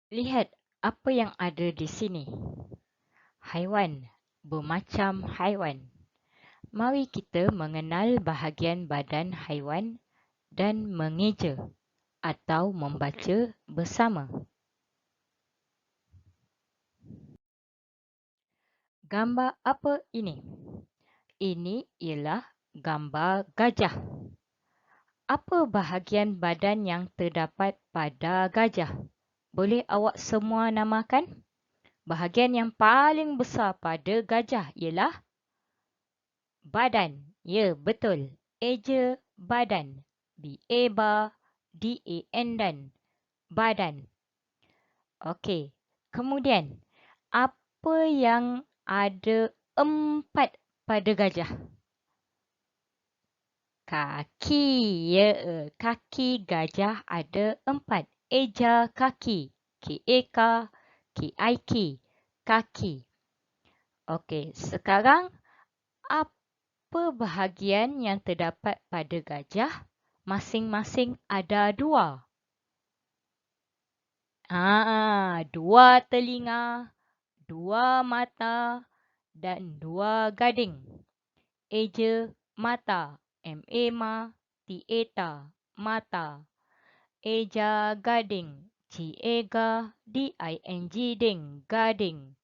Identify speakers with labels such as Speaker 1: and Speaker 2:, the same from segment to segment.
Speaker 1: Lihat apa yang ada di sini. Haiwan, bermacam haiwan. Mari kita mengenal bahagian badan haiwan dan mengeja atau membaca bersama. Gambar apa ini? Ini ialah gambar gajah. Apa bahagian badan yang terdapat pada gajah? Boleh awak semua namakan? Bahagian yang paling besar pada gajah ialah badan. Ya, betul. Eja badan. B-A-D-A-N dan badan. Okey. Kemudian, apa yang ada 4 pada gajah? Kaki. Ya, kaki gajah ada 4. Eja kaki. K-A-K, K-I-K. Kaki. Okey, sekarang apa bahagian yang terdapat pada gajah? Masing-masing ada 2. 2 telinga, 2 mata dan 2 gading. Eja mata. M-A-Ma, T-A-Ta, mata. Eja gading. G-A-Ga, D-I-N-G ding, gading.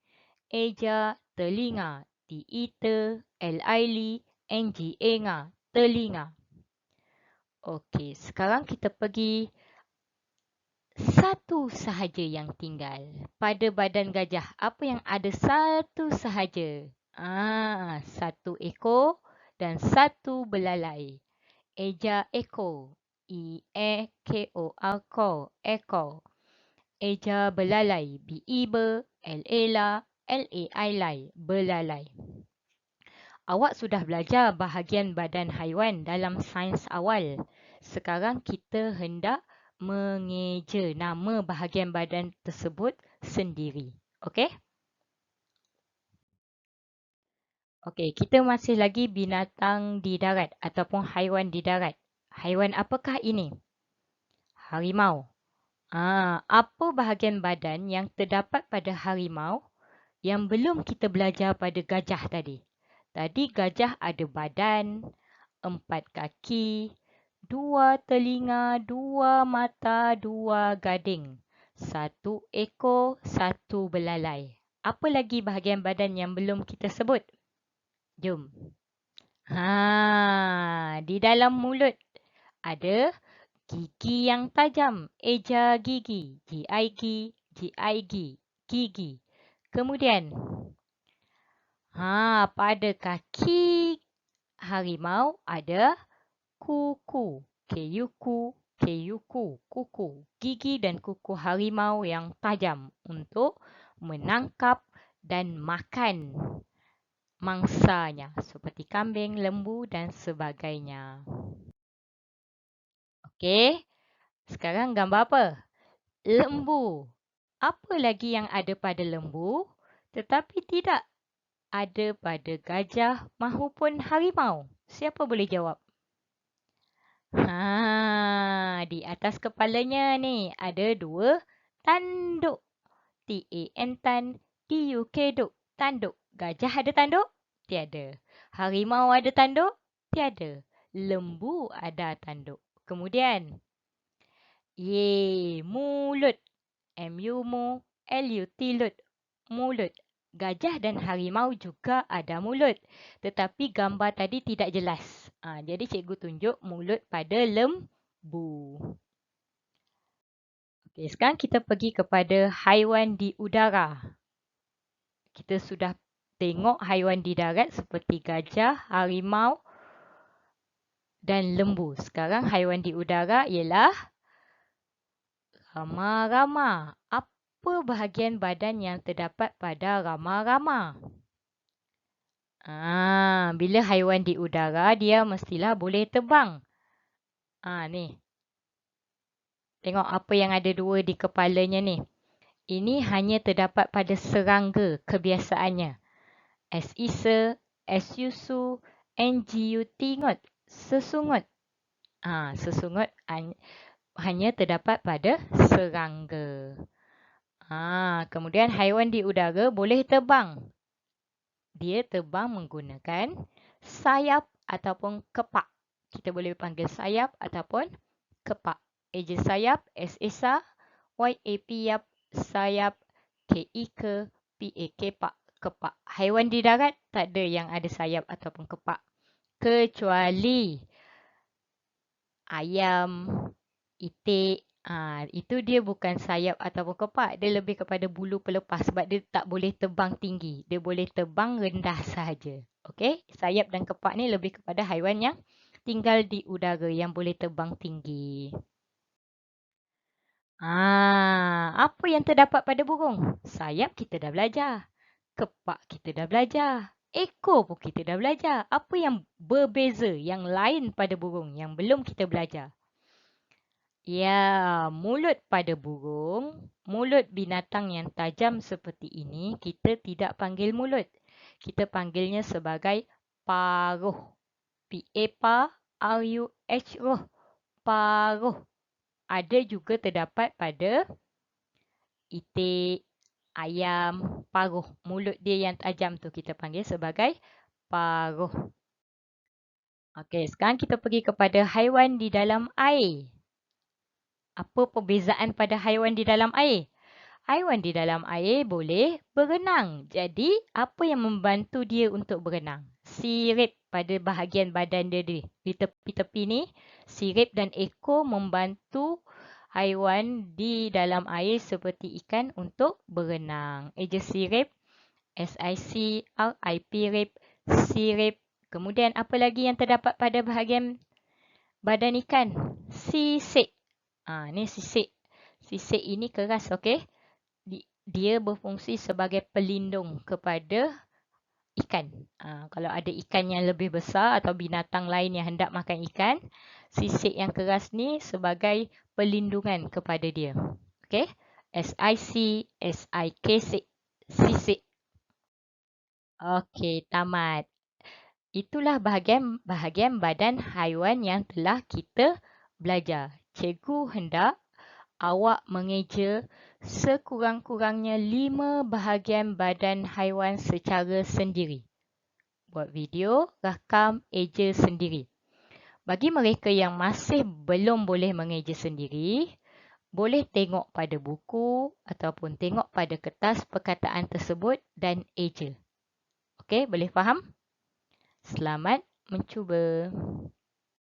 Speaker 1: Eja telinga. T-I-Ta, L-I-Li, N-G-A-Nga, telinga. Okey, sekarang kita pergi satu sahaja yang tinggal. Pada badan gajah, apa yang ada satu sahaja? Satu ekor dan satu belalai. Eja ekor. E-A-K-O-R, ekor. Eja belalai. B-I-Be, L-A-La, L-A-I-Lai, belalai. Awak sudah belajar bahagian badan haiwan dalam sains awal. Sekarang kita hendak mengeja nama bahagian badan tersebut sendiri. Okey? Okey, kita masih lagi binatang di darat ataupun haiwan di darat. Haiwan apakah ini? Harimau. Apa bahagian badan yang terdapat pada harimau yang belum kita belajar pada gajah tadi? Tadi gajah ada badan, 4 kaki, 2 telinga, 2 mata, 2 gading. 1 ekor, 1 belalai. Apa lagi bahagian badan yang belum kita sebut? Jom. Di dalam mulut ada gigi yang tajam. Eja gigi. G-I-G, G-I-G, gigi. Kemudian, pada kaki harimau ada kuku. K-U-Q, K-U-Q, kuku. Gigi dan kuku harimau yang tajam untuk menangkap dan makan mangsanya seperti kambing, lembu dan sebagainya. Okey, sekarang gambar apa? Lembu. Apa lagi yang ada pada lembu tetapi tidak ada pada gajah mahupun harimau? Siapa boleh jawab? Di atas kepalanya ni ada 2 tanduk. T-A-N tan, D-U-K duk. Tanduk. Gajah ada tanduk? Tiada. Harimau ada tanduk? Tiada. Lembu ada tanduk. Kemudian, mulut. M-U-Mu, L-U-T, lut. Mulut. Gajah dan harimau juga ada mulut. Tetapi gambar tadi tidak jelas. Jadi cikgu tunjuk mulut pada lembu. Okey, sekarang kita pergi kepada haiwan di udara. Kita sudah tengok haiwan di darat seperti gajah, harimau dan lembu. Sekarang haiwan di udara ialah rama-rama. Apa bahagian badan yang terdapat pada rama-rama? Bila haiwan di udara, dia mestilah boleh terbang. Ni. Tengok apa yang ada 2 di kepalanya ni. Ini hanya terdapat pada serangga kebiasaannya. S-I-S-E, S-U-S-U, N-G-U-T, ngut. Sesungut. Sesungut hanya terdapat pada serangga. Kemudian haiwan di udara boleh terbang. Dia terbang menggunakan sayap ataupun kepak. Kita boleh panggil sayap ataupun kepak. Eja sayap, S-Esa, Y-A-P yap, sayap, K-I-K, P-A kepak, kepak. Haiwan di darat tak ada yang ada sayap ataupun kepak. Kecuali ayam, itik. Itu dia bukan sayap ataupun kepak. Dia lebih kepada bulu pelepas sebab dia tak boleh terbang tinggi. Dia boleh terbang rendah sahaja. Okey, sayap dan kepak ni lebih kepada haiwan yang tinggal di udara yang boleh terbang tinggi. Apa yang terdapat pada burung? Sayap kita dah belajar. Kepak kita dah belajar. Ekor pun kita dah belajar. Apa yang berbeza, yang lain pada burung yang belum kita belajar? Ya, mulut pada burung, mulut binatang yang tajam seperti ini, kita tidak panggil mulut. Kita panggilnya sebagai paruh. P-A-R-U-H, roh. Paruh. Ada juga terdapat pada itik, ayam, paruh. Mulut dia yang tajam tu kita panggil sebagai paruh. Okey, sekarang kita pergi kepada haiwan di dalam air. Apa perbezaan pada haiwan di dalam air? Haiwan di dalam air boleh berenang. Jadi, apa yang membantu dia untuk berenang? Sirip pada bahagian badan dia di tepi-tepi ni. Sirip dan ekor membantu haiwan di dalam air seperti ikan untuk berenang. Eja sirip, S-I-C-R-I-P, rip, sirip. Kemudian apa lagi yang terdapat pada bahagian badan ikan? Sisik. Ni sisik. Sisik ini keras, okey? Dia berfungsi sebagai pelindung kepada ikan. Kalau ada ikan yang lebih besar atau binatang lain yang hendak makan ikan, sisik yang keras ni sebagai pelindungan kepada dia. Okey? S-I-C-S-I-K, sisik. Okey, tamat. Itulah bahagian badan haiwan yang telah kita belajar. Cikgu hendak awak mengeja sekurang-kurangnya 5 bahagian badan haiwan secara sendiri. Buat video, rakam, eja sendiri. Bagi mereka yang masih belum boleh mengeja sendiri, boleh tengok pada buku ataupun tengok pada kertas perkataan tersebut dan eja. Okey, boleh faham? Selamat mencuba.